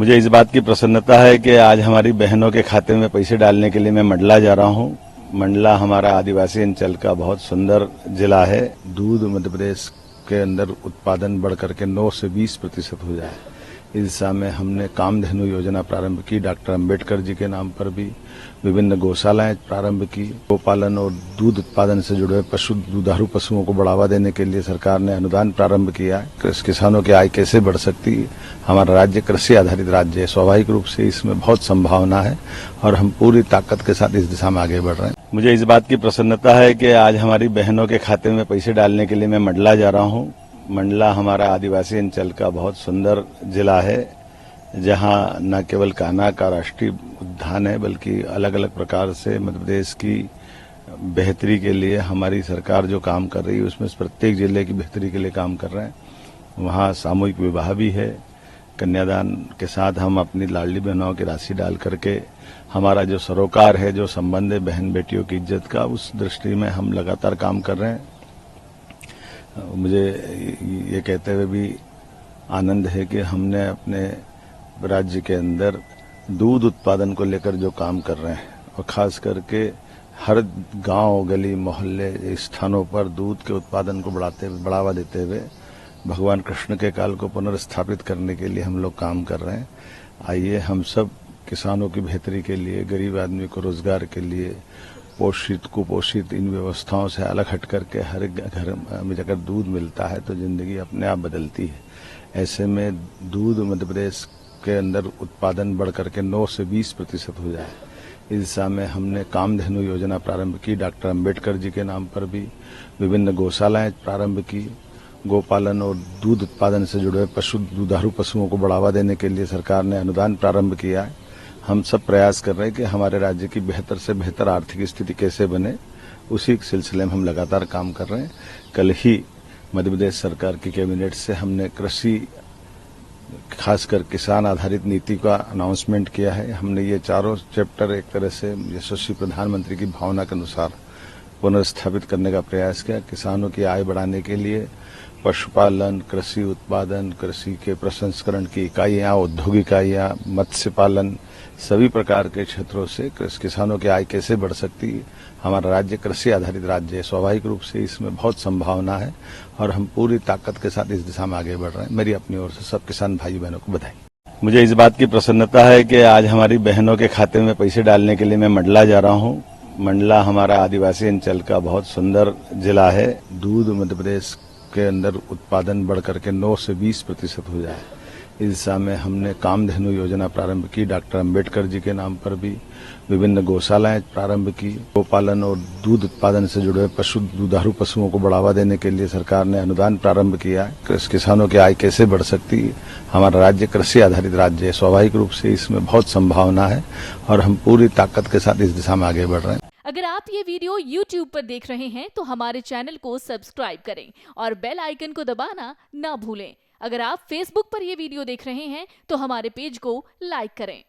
मुझे इस बात की प्रसन्नता है कि आज हमारी बहनों के खाते में पैसे डालने के लिए मैं मंडला जा रहा हूं। मंडला हमारा आदिवासी अंचल का बहुत सुंदर जिला है। दूध मध्य प्रदेश के अंदर उत्पादन बढ़कर के 9 से 20% हो जाए, इस दिशा में हमने कामधेनु योजना प्रारंभ की। डॉक्टर अंबेडकर जी के नाम पर भी विभिन्न गौशालाएं प्रारंभ की। गोपालन और दूध उत्पादन से जुड़े दुधारू पशुओं को बढ़ावा देने के लिए सरकार ने अनुदान प्रारंभ किया है। किसानों की आय कैसे बढ़ सकती है। हमारा राज्य कृषि आधारित राज्य है, स्वाभाविक रूप से इसमें बहुत संभावना है और हम पूरी ताकत के साथ इस दिशा में आगे बढ़ रहे हैं। मुझे इस बात की प्रसन्नता है कि आज हमारी बहनों के खाते में पैसे डालने के लिए मैं मंडला जा रहा हूं। मंडला हमारा आदिवासी अंचल का बहुत सुंदर जिला है, जहां न केवल कान्हा का राष्ट्रीय उद्यान है, बल्कि अलग अलग प्रकार से मध्य प्रदेश की बेहतरी के लिए हमारी सरकार जो काम कर रही है, उसमें प्रत्येक जिले की बेहतरी के लिए काम कर रहे हैं। वहां सामूहिक विवाह भी है। कन्यादान के साथ हम अपनी लाडली बहनों की राशि डाल करके हमारा जो सरोकार है, जो संबंध है बहन बेटियों की इज्जत का, उस दृष्टि में हम लगातार काम कर रहे हैं। मुझे ये कहते हुए भी आनंद है कि हमने अपने राज्य के अंदर दूध उत्पादन को लेकर जो काम कर रहे हैं, और खास करके हर गांव, गली, मोहल्ले, स्थानों पर दूध के उत्पादन को बढ़ावा देते हुए भगवान कृष्ण के काल को पुनर्स्थापित करने के लिए हम लोग काम कर रहे हैं। आइए हम सब किसानों की बेहतरी के लिए, गरीब आदमी को रोजगार के लिए, पोषित कुपोषित इन व्यवस्थाओं से अलग हट करके हर घर में अगर दूध मिलता है तो जिंदगी अपने आप बदलती है। ऐसे में दूध मध्य प्रदेश के अंदर उत्पादन बढ़कर के 9 से 20% हो जाए, इस दिशा में हमने कामधेनु योजना प्रारंभ की। डॉक्टर अंबेडकर जी के नाम पर भी विभिन्न गौशालाएं प्रारंभ की। गोपालन और दूध उत्पादन से जुड़े दुधारू पशुओं को बढ़ावा देने के लिए सरकार ने अनुदान प्रारंभ किया है। हम सब प्रयास कर रहे हैं कि हमारे राज्य की बेहतर से बेहतर आर्थिक स्थिति कैसे बने, उसी सिलसिले में हम लगातार काम कर रहे हैं। कल ही मध्य प्रदेश सरकार की कैबिनेट से हमने कृषि, खासकर किसान आधारित नीति का अनाउंसमेंट किया है। हमने ये चारों चैप्टर एक तरह से यशस्वी प्रधानमंत्री की भावना के अनुसार पुनर्स्थापित करने का प्रयास किया। किसानों की आय बढ़ाने के लिए पशुपालन, कृषि उत्पादन, कृषि के प्रसंस्करण की इकाइयां, औद्योगिक इकाइयां, मत्स्य पालन, सभी प्रकार के क्षेत्रों से किसानों की आय कैसे बढ़ सकती है। हमारा राज्य कृषि आधारित राज्य है, स्वाभाविक रूप से इसमें बहुत संभावना है और हम पूरी ताकत के साथ इस दिशा में आगे बढ़ रहे हैं। मेरी अपनी ओर से सब किसान भाई बहनों को बधाई। मुझे इस बात की प्रसन्नता है कि आज हमारी बहनों के खाते में पैसे डालने के लिए मैं मंडला जा रहा हूं। मंडला हमारा आदिवासी अंचल का बहुत सुंदर जिला है। दूध मध्य प्रदेश के अंदर उत्पादन बढ़कर के 9 से 20% हो जाए, इस दिशा में हमने कामधेनु योजना प्रारंभ की। डॉक्टर अंबेडकर जी के नाम पर भी विभिन्न गौशालाएं प्रारंभ की। गोपालन और दूध उत्पादन से जुड़े दुधारू पशुओं को बढ़ावा देने के लिए सरकार ने अनुदान प्रारंभ किया है। किसानों की आय कैसे बढ़ सकती है। हमारा राज्य कृषि आधारित राज्य है, स्वाभाविक रूप से इसमें बहुत संभावना है और हम पूरी ताकत के साथ इस दिशा में आगे बढ़ रहे हैं। अगर आप ये वीडियो YouTube पर देख रहे हैं तो हमारे चैनल को सब्सक्राइब करें और बेल आइकन को दबाना ना भूलें। अगर आप Facebook पर ये वीडियो देख रहे हैं तो हमारे पेज को लाइक करें।